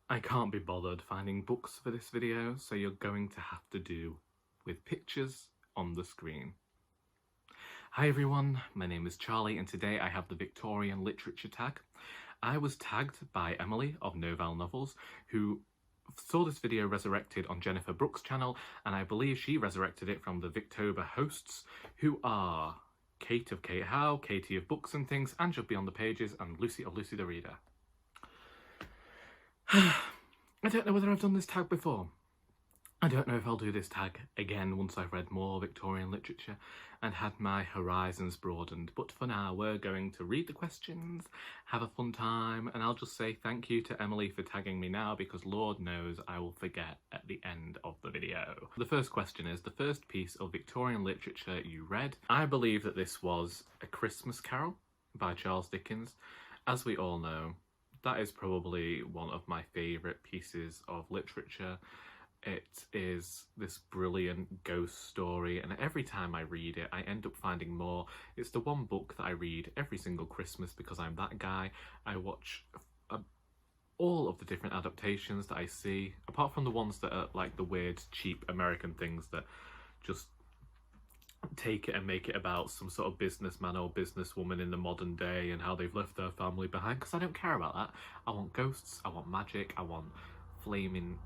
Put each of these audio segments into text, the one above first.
I can't be bothered finding books for this video, so you're going to have to do with pictures on the screen. Hi everyone, my name is Charlie and today I have the Victorian Literature Tag. I was tagged by Emily of Novell Novels, who saw this video resurrected on Jennifer Brooks' channel, and I believe she resurrected it from the Victober hosts, who are Kate of Kate How, Katie of Books and Things, Angela Beyond the Pages, and Lucy of Lucy the Reader. I don't know whether I've done this tag before. I don't know if I'll do this tag again once I've read more Victorian literature and had my horizons broadened, but for now we're going to read the questions, have a fun time, and I'll just say thank you to Emily for tagging me now because Lord knows I will forget at the end of the video. The first question is, the first piece of Victorian literature you read? I believe that this was A Christmas Carol by Charles Dickens. As we all know, that is probably one of my favourite pieces of literature. It is this brilliant ghost story, and every time I read it I end up finding more. It's the one book that I read every single Christmas because I'm that guy. I watch all of the different adaptations that I see, apart from the ones that are like the weird cheap American things that just take it and make it about some sort of businessman or businesswoman in the modern day and how they've left their family behind, because I don't care about that. I want ghosts, I want magic, I want flaming,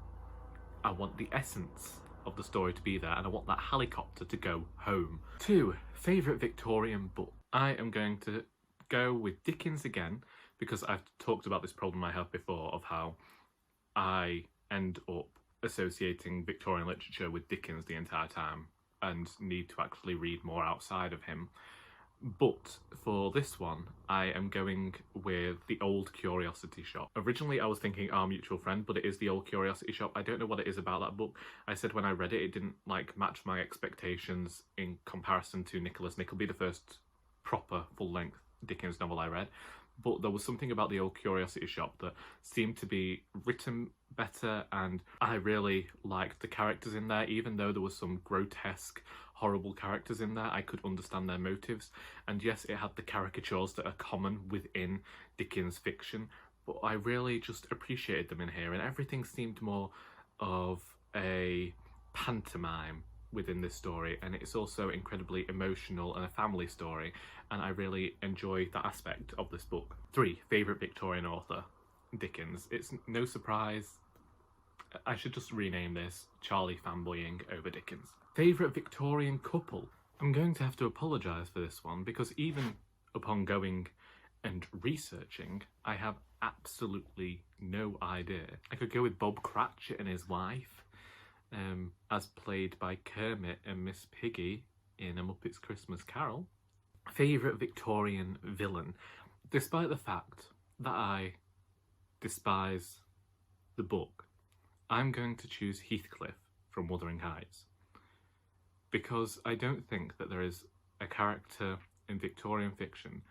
I want the essence of the story to be there, and I want that helicopter to go home. 2. Favourite Victorian book? I am going to go with Dickens again, because I've talked about this problem I have before of how I end up associating Victorian literature with Dickens the entire time and need to actually read more outside of him. But for this one, I am going with The Old Curiosity Shop. Originally I was thinking Our Mutual Friend, but it is The Old Curiosity Shop. I don't know what it is about that book. I said when I read it, it didn't like match my expectations in comparison to Nicholas Nickleby, the first proper full-length Dickens novel I read. But there was something about The Old Curiosity Shop that seemed to be written better, and I really liked the characters in there. Even though there was some grotesque, horrible characters in there, I could understand their motives. And yes, it had the caricatures that are common within Dickens fiction, but I really just appreciated them in here, and everything seemed more of a pantomime within this story, and it's also incredibly emotional and a family story, and I really enjoy that aspect of this book. 3. Favourite Victorian author? Dickens. It's no surprise. I should just rename this Charlie fanboying over Dickens. Favourite Victorian couple? I'm going to have to apologise for this one because even upon going and researching, I have absolutely no idea. I could go with Bob Cratchit and his wife, as played by Kermit and Miss Piggy in A Muppet's Christmas Carol. Favourite Victorian villain? Despite the fact that I despise the book, I'm going to choose Heathcliff from Wuthering Heights, because I don't think that there is a character in Victorian fiction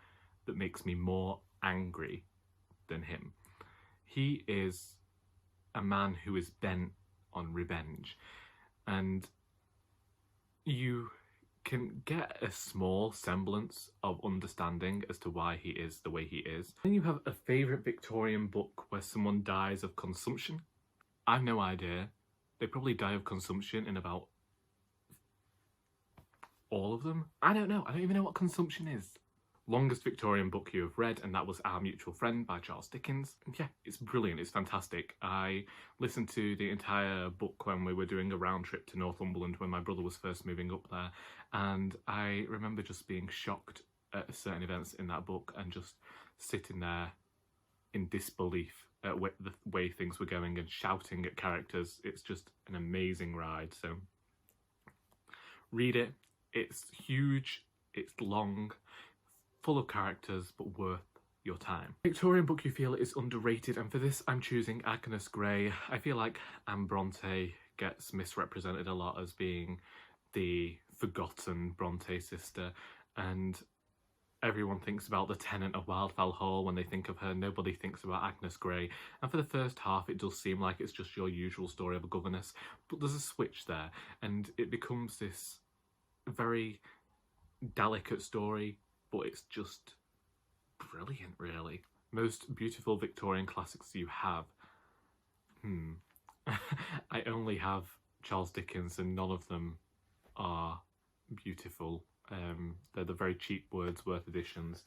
that makes me more angry than him. He is a man who is bent on revenge, and you can get a small semblance of understanding as to why he is the way he is. Then you have a favourite Victorian book where someone dies of consumption. I've no idea. They probably die of consumption in about all of them. I don't know. I don't even know what consumption is. Longest Victorian book you have read, and that was Our Mutual Friend by Charles Dickens. And yeah, it's brilliant, it's fantastic. I listened to the entire book when we were doing a round trip to Northumberland when my brother was first moving up there, and I remember just being shocked at certain events in that book and just sitting there in disbelief at the way things were going and shouting at characters. It's just an amazing ride, so read it. It's huge, it's long, full of characters, but worth your time. Victorian book you feel is underrated, and for this I'm choosing Agnes Grey. I feel like Anne Bronte gets misrepresented a lot as being the forgotten Bronte sister, and everyone thinks about the tenant of Wildfell Hall when they think of her. Nobody thinks about Agnes Grey, and for the first half it does seem like it's just your usual story of a governess, but there's a switch there and it becomes this very delicate story, but it's just brilliant, really. Most beautiful Victorian classics you have I only have Charles Dickens and none of them are beautiful. They're the very cheap Wordsworth editions.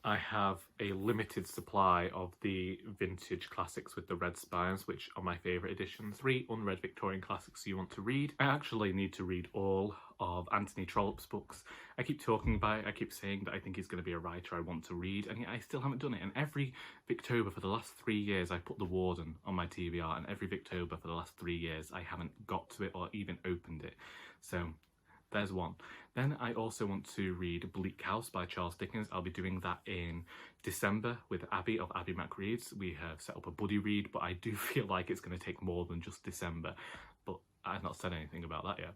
I have a limited supply of the vintage classics with the red spines, which are my favourite editions. 3 unread Victorian classics you want to read. I actually need to read all of Anthony Trollope's books. I keep talking about it, I keep saying that I think he's going to be a writer I want to read, and yet I still haven't done it. And every Victober for the last 3 years I put The Warden on my TBR, and every Victober for the last 3 years I haven't got to it or even opened it. So there's one. Then I also want to read Bleak House by Charles Dickens. I'll be doing that in December with Abby of Abby McReads. We have set up a buddy read, but I do feel like it's going to take more than just December. But I've not said anything about that yet.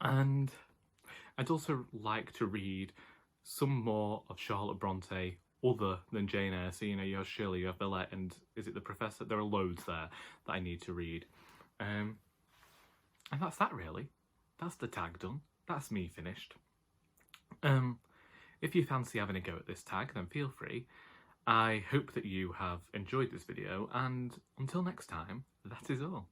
And I'd also like to read some more of Charlotte Bronte other than Jane Eyre. So, you know, you have Shirley, you have Villette, and is it The Professor? There are loads there that I need to read. And that's that, really. That's the tag done. That's me finished. If you fancy having a go at this tag, then feel free. I hope that you have enjoyed this video, and until next time, that is all.